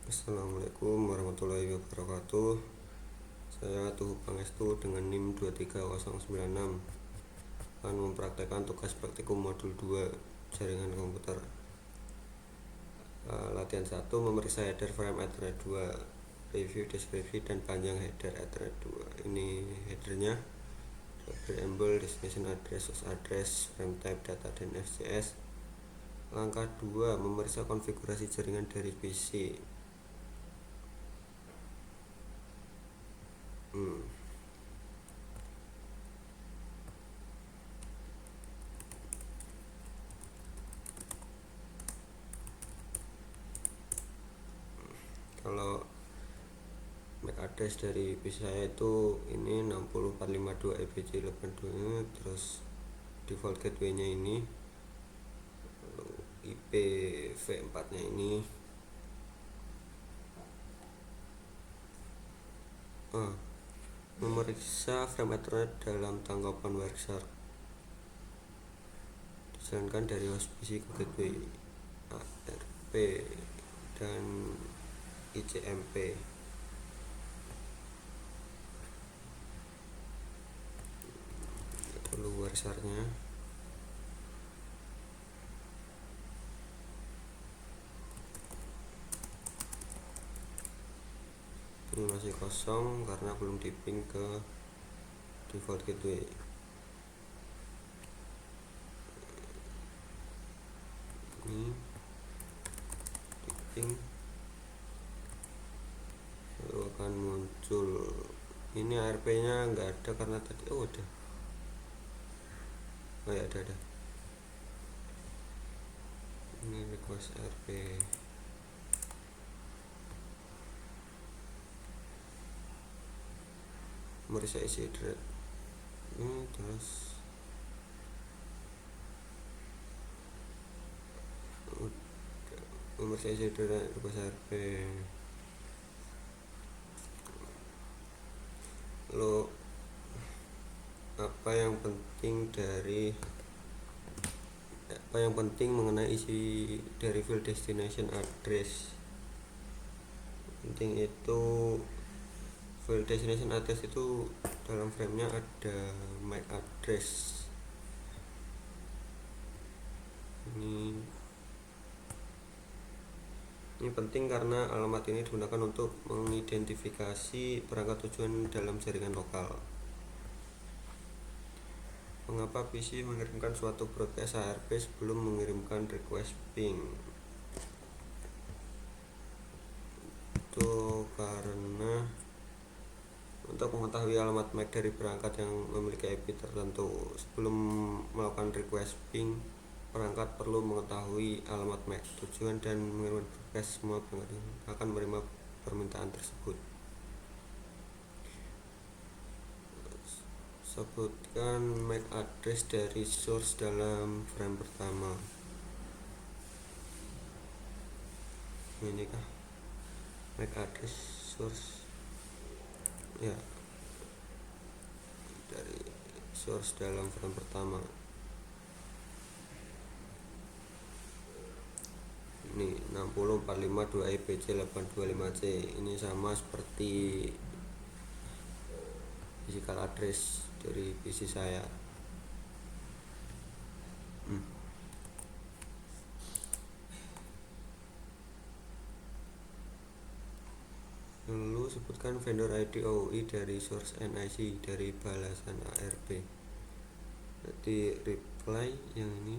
Assalamualaikum warahmatullahi wabarakatuh. Saya Tuhu Pangestu dengan NIM 23096 akan mempraktekkan tugas praktikum modul 2 jaringan komputer. Latihan 1, memeriksa header frame Ethernet 2, review deskripsi dan panjang header Ethernet 2. Ini headernya, preamble, destination address, source address, frame type, data, dan FCS. Langkah 2, memeriksa konfigurasi jaringan dari PC. Kalau MAC address dari PC saya itu ini 60452 EBC82, terus default gateway nya ini, lalu IPv4 nya ini, memeriksa frame Ethernet dalam tanggapan Wireshark dijalankan dari host PC ke gateway ARP dan ICMP. Perlu Wiresharknya. Ini masih kosong karena belum diping ke default gateway. Ini diping, lalu akan muncul ini ARP nya nggak ada karena tadi ada. Ya ada. Ini request ARP. Memeriksa isi thread ini, terus memeriksa isi thread request ARP. Lalu apa yang penting mengenai isi dari field destination address. Penting itu field destination address itu dalam frame-nya ada MAC address. Ini penting karena alamat ini digunakan untuk mengidentifikasi perangkat tujuan dalam jaringan lokal. Mengapa PC mengirimkan suatu broadcast ARP sebelum mengirimkan request ping? Itu karena untuk mengetahui alamat MAC dari perangkat yang memiliki IP tertentu, sebelum melakukan request ping, perangkat perlu mengetahui alamat MAC tujuan dan mengirimkan broadcast. Semua perangkat akan menerima permintaan tersebut. Sebutkan MAC address dari source dalam frame pertama. Ini kah MAC address source? Ya, dari source dalam frame pertama. Ini 60452 EBC825C. Ini sama seperti physical address dari PC saya. Lalu sebutkan vendor ID OUI dari source NIC dari balasan ARP. Jadi reply yang ini,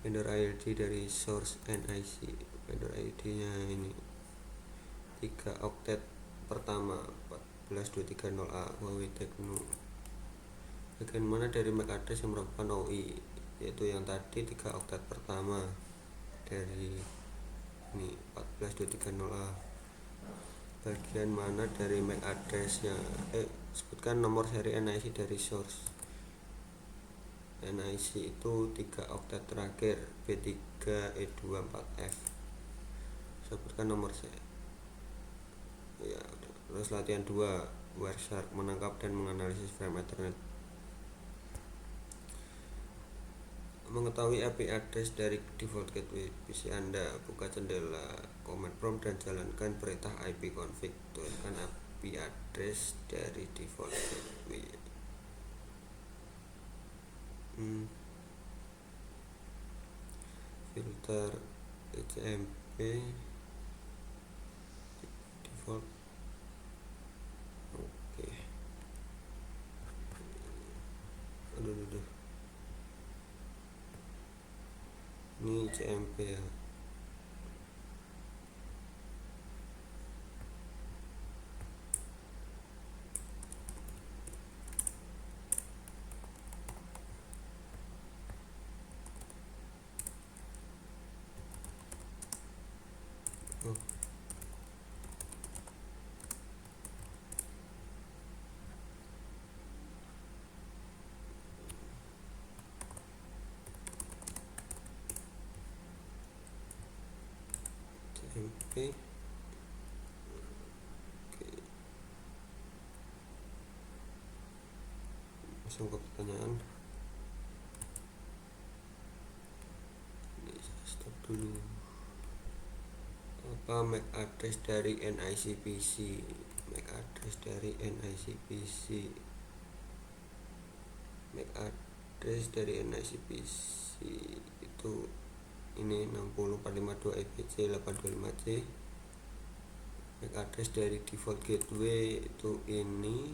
vendor ID dari source NIC, vendor ID nya ini 3 oktet pertama 14230A Huawei Tecno. Bagian mana dari MAC address yang merupakan OUI, yaitu yang tadi 3 oktet pertama dari ini 14230A. Bagian mana dari MAC addressnya? Sebutkan nomor seri NIC dari source. NIC itu 3 oktet terakhir B3E24F. Sebutkan nomor seri. Ya, terus latihan 2, Wireshark, menangkap dan menganalisis frame Ethernet. Mengetahui IP address dari default gateway PC Anda, buka jendela command prompt dan jalankan perintah ipconfig. Tuliskan IP address dari default gateway. Filter ICMP default. Oke. Aduh. Ini ICMP ya. ICMP. Langsung ke pertanyaan. Ini saya stop dulu. Apa MAC address dari NIC PC? MAC address dari NIC PC. MAC address dari NIC PC itu ini 60452 EPC 825C. MAC address dari default gateway itu ini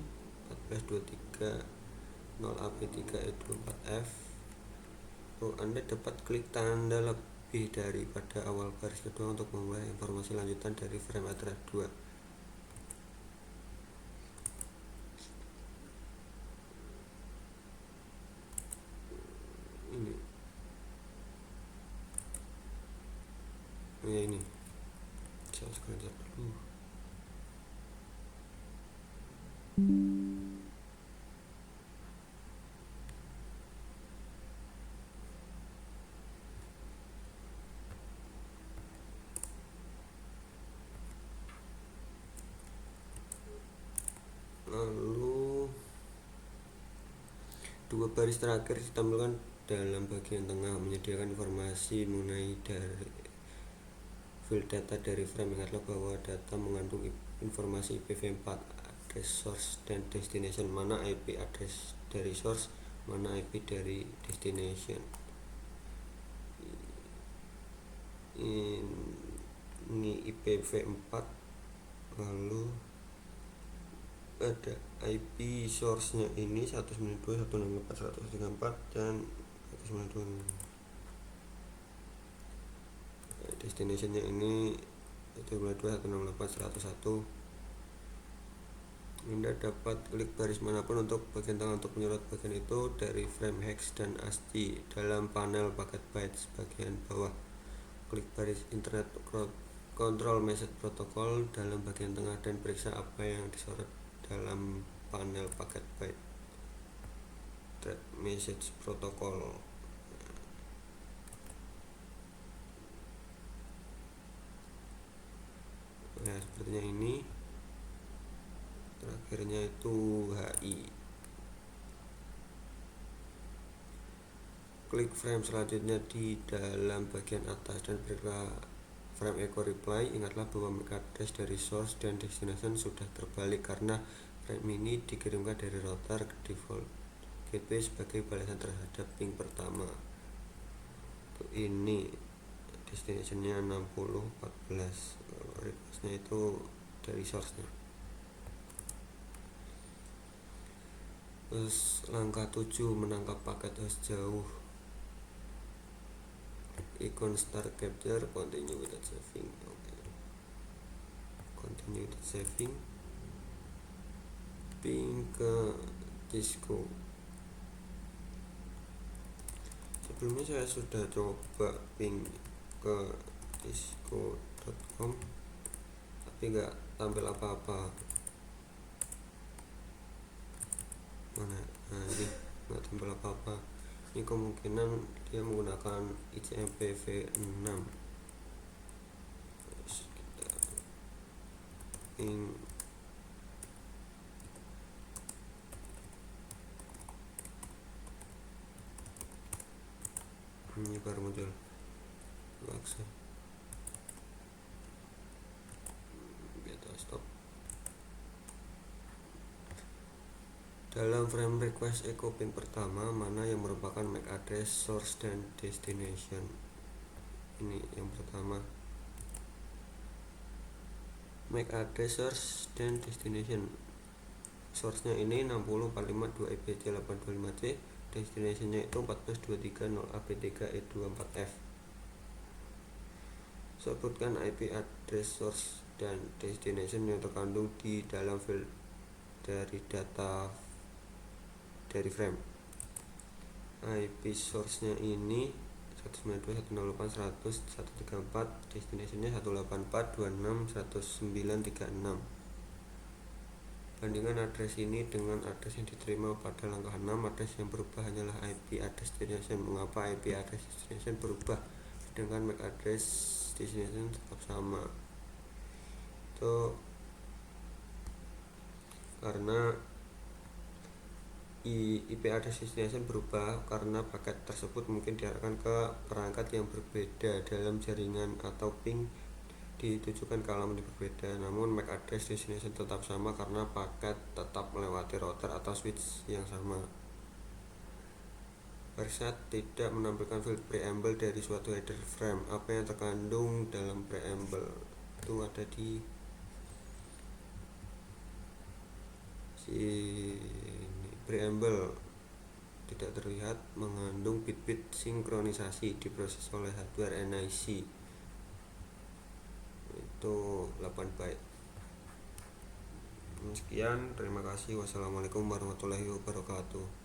14230 AP3E24F. Anda dapat klik tanda lebih daripada awal baris kedua untuk memulai informasi lanjutan dari frame address 2. Ini saya screenshot dulu. Lalu dua baris terakhir ditampilkan dalam bagian tengah menyediakan informasi mengenai dari field data dari frame. Ingatlah bahwa data mengandung informasi IPv4 address source dan destination. Mana IP address dari source, mana IP dari destination. Ini IPv4, lalu ada IP source nya ini 192.168.134 dan 192. Destination-nya ini 192.168.101. Anda dapat klik baris manapun untuk bagian tengah untuk menyorot bagian itu dari frame hex dan ASCII dalam panel paket bytes bagian bawah. Klik baris Internet Control Message Protocol dalam bagian tengah dan periksa apa yang disorot dalam panel paket byte. Thread Message Protocol. Nah, sepertinya ini terakhirnya itu HI. Klik frame selanjutnya di dalam bagian atas dan berilah frame echo reply. Ingatlah bahwa MAC address dari source dan destination sudah terbalik karena frame ini dikirimkan dari router ke default gateway sebagai balasan terhadap ping pertama. Ini destinationnya 6014, requestnya itu dari source nya. Terus langkah 7, menangkap paket host jauh. Icon start capture, continue without saving. Continue without saving. Ping ke Cisco. Sebelumnya saya sudah coba ping ke cisco.com tapi nggak tampil apa-apa. Mana? Nah, ini nggak tampil apa-apa. Ini kemungkinan dia menggunakan ICMP v6. Terus kita ping baru muncul maksa kita stop. Dalam frame request echo pin pertama, mana yang merupakan MAC address, source, dan destination? Ini yang pertama, MAC address, source, dan destination. Source-nya ini 60452EBC825C, destination-nya itu 14230AB3E24F. Sebutkan IP address, source, dan destination yang terkandung di dalam file dari data dari frame. IP source-nya ini 192.168.134, destination-nya 184.26.109.36. Bandingkan address ini dengan address yang diterima pada langkah 6. Address yang berubah hanyalah IP address destination. Mengapa IP address destination berubah sedangkan MAC address destination tetap sama? Itu karena IP address destination berubah karena paket tersebut mungkin diarahkan ke perangkat yang berbeda dalam jaringan atau ping ditujukan ke alamat yang berbeda. Namun MAC address destination tetap sama karena paket tetap melewati router atau switch yang sama. Verset tidak menampilkan field preamble dari suatu header frame. Apa yang terkandung dalam preamble? Itu ada di sini. Preamble tidak terlihat, mengandung bit-bit sinkronisasi diproses oleh hardware NIC. Itu 8 byte. Sekian, terima kasih. Wassalamualaikum warahmatullahi wabarakatuh.